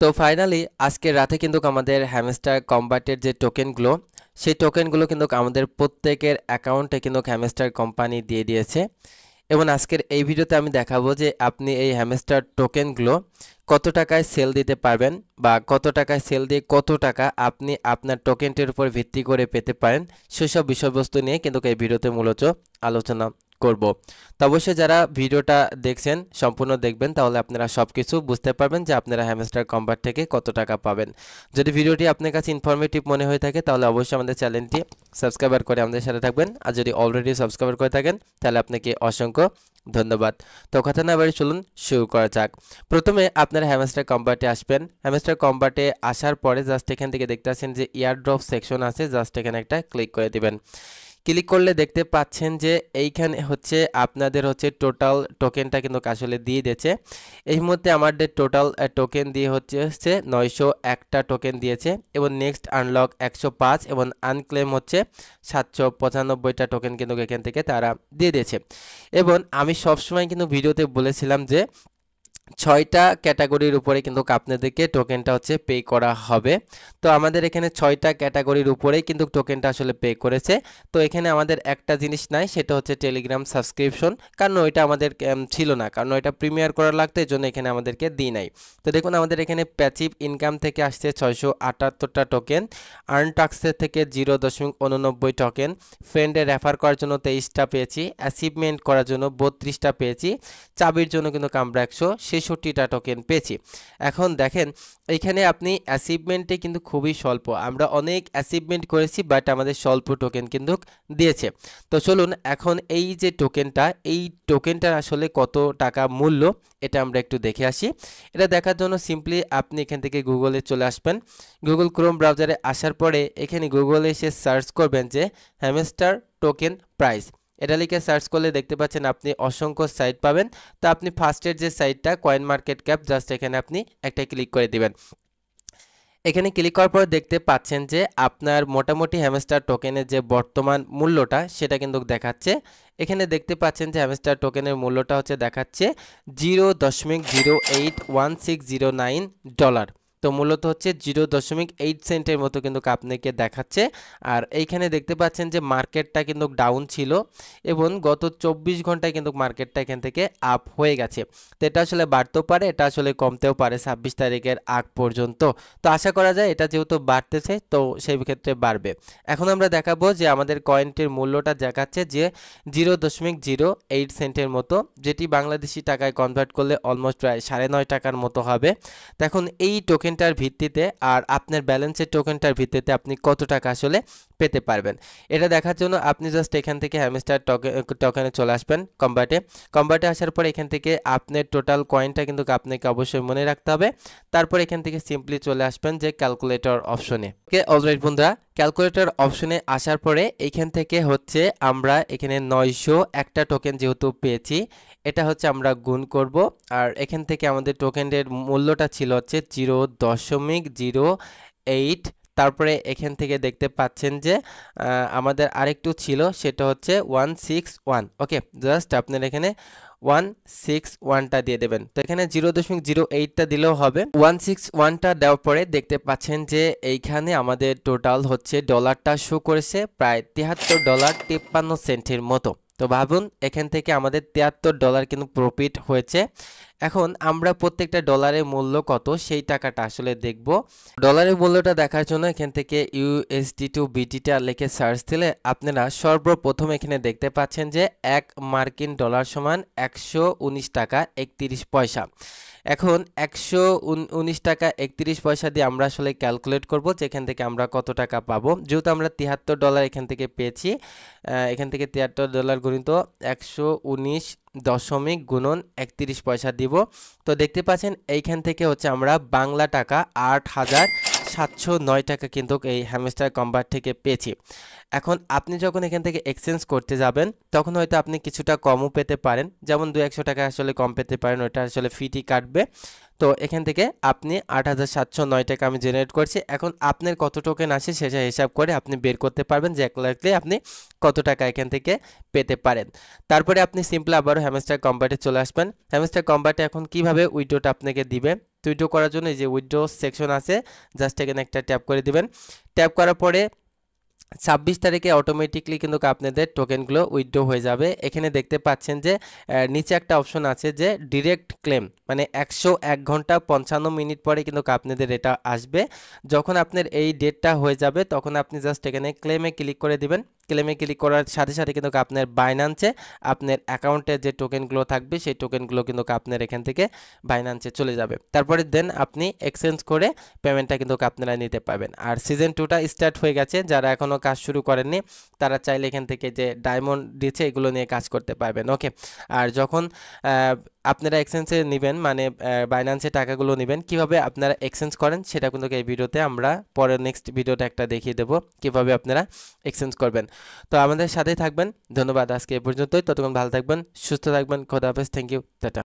তো ফাইনালি আজকে রাতে কিন্তু আমাদের হ্যামস্টার কম্বাটের যে টোকেনগুলো সেই টোকেনগুলো কিন্তু আমাদের প্রত্যেকের অ্যাকাউন্টে কিন্তু হ্যামস্টার কোম্পানি দিয়ে দিয়েছে। এবং আজকের এই ভিডিওতে আমি দেখাবো যে আপনি এই হ্যামস্টার টোকেনগুলো কত টাকায় সেল দিতে পারবেন বা কত টাকায় সেল দিয়ে কত টাকা আপনি আপনার টোকেনটির উপর ভিত্তি করে পেতে পারেন, সেসব বিষয়বস্তু নিয়ে কিন্তু এই ভিডিওতে মূলত আলোচনা করব। তো অবশ্যই যারা ভিডিওটা দেখছেন সম্পূর্ণ দেখবেন, তাহলে আপনারা সব কিছু বুঝতে পারবেন যে আপনারা হ্যামস্টার কম্বাট থেকে কত টাকা পাবেন। যদি ভিডিওটি আপনার কাছে ইনফরমেটিভ মনে হয়ে থাকে তাহলে অবশ্যই আমাদের চ্যানেলটি সাবস্ক্রাইব করে আমাদের সাথে থাকবেন, আর যদি অলরেডি সাবস্ক্রাইব করে থাকেন তাহলে আপনাকে অসংখ্য ধন্যবাদ। তো কথা না বাড়ি চলুন শুরু করা যাক। প্রথমে আপনারা হ্যামস্টার কম্বাটে আসবেন। হ্যামস্টার কম্বাটে আসার পরে জাস্ট এখান থেকে দেখতে পাচ্ছেন যে এয়ারড্রপ সেকশন আছে, জাস্ট এখানে একটা ক্লিক করে দিবেন। ক্লিক করলে দেখতে পাচ্ছেন যে এইখানে হচ্ছে আপনাদের হচ্ছে টোটাল টোকেনটা কিন্তু আসলে দিয়ে দিয়েছে। এই মুহূর্তে আমাদের টোটাল টোকেন দিয়ে হচ্ছে 901টা টোকেন দিয়েছে এবং নেক্সট আনলক 105 এবং আনক্লেম হচ্ছে 795টা টোকেন কিন্তু এখান থেকে তারা দিয়ে দিয়েছে। এবং আমি সবসময় কিন্তু ভিডিওতে বলেছিলাম যে 6টা ক্যাটাগরির উপরে কিন্তু আপনাদেরকে টোকেনটা হচ্ছে পে করা হবে। তো আমাদের এখানে 6টা ক্যাটাগরির উপরেই কিন্তু টোকেনটা আসলে পে করেছে। তো এখানে আমাদের একটা জিনিস নাই, সেটা হচ্ছে টেলিগ্রাম সাবস্ক্রিপশন, কারণ ওইটা আমাদের ছিল না, কারণ ওইটা প্রিমিয়ার করা লাগতো, এই জন্য এখানে আমাদেরকে দিই নাই। তো দেখুন আমাদের এখানে প্যাসিভ ইনকাম থেকে আসছে 678টা টোকেন, আর্ন টাক্সের থেকে 0.89 টোকেন, ফ্রেন্ডে রেফার করার জন্য 23টা পেয়েছি, অ্যাচিভমেন্ট করার জন্য 32টা পেয়েছি, চাবির জন্য কিন্তু আমরা 166টা টোকেন পেয়েছি। এখন দেখেন এইখানে আপনি অ্যাচিভমেন্টে কিন্তু খুবই স্বল্প, আমরা অনেক অ্যাচিভমেন্ট করেছি বাট আমাদের স্বল্প টোকেন কিন্তু দিয়েছে। তো চলুন এখন এই যে টোকেনটা, এই টোকেনটার আসলে কত টাকা মূল্য এটা আমরা একটু দেখে আসি। এটা দেখার জন্য সিম্পলি আপনি এখান থেকে গুগলে চলে আসবেন। গুগল ক্রোম ব্রাউজারে আসার পরে এখানে গুগলে এসে সার্চ করবেন যে হ্যামস্টার টোকেন প্রাইস। এটা লিখে সার্চ করলে দেখতে পাচ্ছেন আপনি অসংখ্য সাইট পাবেন। তো আপনি ফার্স্টের যে সাইটটা কয়েন মার্কেট ক্যাপ, জাস্ট এখানে আপনি একটা ক্লিক করে দিবেন। এখানে ক্লিক করার পর দেখতে পাচ্ছেন যে আপনার মোটামুটি হ্যামস্টার টোকেনের যে বর্তমান মূল্যটা সেটা কিন্তু দেখাচ্ছে। এখানে দেখতে পাচ্ছেন যে হ্যামস্টার টোকেনের মূল্যটা হচ্ছে দেখাচ্ছে $0.081,609। তো মূলত হচ্ছে 0.8 সেন্টের মতো কিন্তু আপনাকে দেখাচ্ছে। আর এইখানে দেখতে পাচ্ছেন যে মার্কেটটা কিন্তু ডাউন ছিল এবং গত 24 ঘন্টায় কিন্তু মার্কেটটা এখান থেকে আপ হয়ে গেছে। তো এটা আসলে বাড়তেও পারে, এটা আসলে কমতেও পারে 26 তারিখের আগ পর্যন্ত। তো আশা করা যায় এটা যেহেতু বাড়তেছে তো সেই ক্ষেত্রে বাড়বে। এখন আমরা দেখাবো যে আমাদের কয়েনটির মূল্যটা দেখাচ্ছে যে 0.08 সেন্টের মতো, যেটি বাংলাদেশি টাকায় কনভার্ট করলে অলমোস্ট প্রায় 9.5 টাকার মতো হবে। তো এখন এই টোকেনটার ভিত্তিতে আর আপনার ব্যালেন্সের টোকেনটার ভিত্তিতে আপনি কত টাকা আসলে পেতে পারবেন এটা দেখার জন্য আপনি জাস্ট এখান থেকে হ্যামস্টার টোকেনে চলে আসবেন কম্বাটে আসার পর এখান থেকে আপনার টোটাল কয়েনটা কিন্তু আপনাকে অবশ্যই মনে রাখতে হবে। তারপর এখান থেকে সিম্পলি চলে আসবেন যে ক্যালকুলেটর অপশনে। ওকে অলরাইট বন্ধুরা, ক্যালকুলেটর অপশনে আসার পরে এইখান থেকে হচ্ছে আমরা এখানে 901টা টোকেন যেহেতু পেয়েছি, এটা হচ্ছে আমরা গুণ করব। আর এখান থেকে আমাদের টোকেনের মূল্যটা ছিল হচ্ছে 0.08। তারপরে এখান থেকে দেখতে পাচ্ছেন যে আমাদের আরেকটু ছিল, সেটা হচ্ছে 161। ওকে জাস্ট আপনার এখানে 161টা দিয়ে দেবেন। তো এখানে 0.08টা দিলেও হবে। 161টা দেওয়ার পরে দেখতে পাচ্ছেন যে এইখানে আমাদের টোটাল হচ্ছে ডলারটা শো করেছে প্রায় $73.53 মতো। তো ভাবুন এখান থেকে আমাদের $73 কিন্তু প্রফিট হয়েছে। এখন আমরা প্রত্যেকটা ডলারের মূল্য কত সেই টাকাটা আসলে দেখব। ডলারের মূল্যটা দেখার জন্য এখান থেকে ইউএসডি টু বিটিটা লিখে সার্চ দিলে আপনারা সর্বপ্রথম এখানে দেখতে পাচ্ছেন যে 1 মার্কিন ডলার সমান 119 টাকা 31 পয়সা। এখন 119 টাকা 31 পয়সা দিয়ে আমরা আসলে ক্যালকুলেট করব যে এখান থেকে আমরা কত টাকা পাবো। যেহেতু আমরা $73 এখান থেকে পেয়েছি, এখান থেকে $73 গুণিত 119 দশমিক গুণন 31 পয়সা দিব। তো দেখতে পাচ্ছেন এইখান থেকে হচ্ছে আমরা বাংলা টাকা 8,709 টাকা কিন্তু এই হ্যামস্টার কম্বাট থেকে পেয়েছি। এখন আপনি যখন এখান থেকে এক্সচেঞ্জ করতে যাবেন তখন হয়তো আপনি কিছুটা কমও পেতে পারেন, যেমন 200-100 টাকা আসলে কম পেতে পারেন, ওটা আসলে ফিটি কাটবে। তো এখান থেকে আপনি 8,709 টাকা আমি জেনারেট করছি। এখন আপনার কত টোকেন আসে সেটা হিসাব করে আপনি বের করতে পারবেন যে একলাখলি আপনি কত টাকা এখান থেকে পেতে পারেন। তারপরে আপনি সিম্পল আবারও হ্যামস্টার কম্বাটে চলে আসবেন। হ্যামস্টার কম্বাটে এখন কিভাবে উইড্রোটা আপনাকে দিবে উইথড্র করার জন্য এই যে উইথড্র সেকশন আছে, জাস্ট এখানে একটা ট্যাপ করে দিবেন। ট্যাপ করার পরে 26 তারিখে অটোমেটিকলি কিন্তু আপনাদের টোকেনগুলো উইথড্র হয়ে যাবে। এখানে দেখতে পাচ্ছেন যে নিচে একটা অপশন আছে যে ডিরেক্ট ক্লেম, মানে 101 ঘন্টা 55 মিনিট পরে কিন্তু আপনাদের এটা আসবে। যখন আপনার এই ডেটটা হয়ে যাবে তখন আপনি জাস্ট এখানে ক্লেমে ক্লিক করে দিবেন। ক্লেমে ক্লিক করার সাথে সাথে কিন্তু আপনার বাইন্যান্সে আপনার অ্যাকাউন্টে যে টোকেনগুলো থাকবে সেই টোকেনগুলো কিন্তু আপনার এখান থেকে বাইন্যান্সে চলে যাবে। তারপরে দেন আপনি এক্সচেঞ্জ করে পেমেন্টটা কিন্তু আপনারা নিতে পারবেন। আর সিজন 2টা স্টার্ট হয়ে গেছে, যারা এখনও কাজ শুরু করেননি তারা চাইলে এখান থেকে যে ডায়মন্ড দিচ্ছে এগুলো নিয়ে কাজ করতে পারবেন। ওকে, আর যখন আপনারা এক্সচেঞ্জে নেবেন, মানে বাইন্যান্সে টাকাগুলো নেবেন, কিভাবে আপনারা এক্সচেঞ্জ করেন সেটা কিন্তু এই ভিডিওতে আমরা পরের নেক্সট ভিডিওতে একটা দেখিয়ে দেবো কিভাবে আপনারা এক্সচেঞ্জ করবেন। তো আমাদের সাথেই থাকবেন। ধন্যবাদ আজকে এ পর্যন্তই। ততক্ষণ ভালো থাকবেন, সুস্থ থাকবেন। খোদা হাফেজ, থ্যাংক ইউ, টাটা।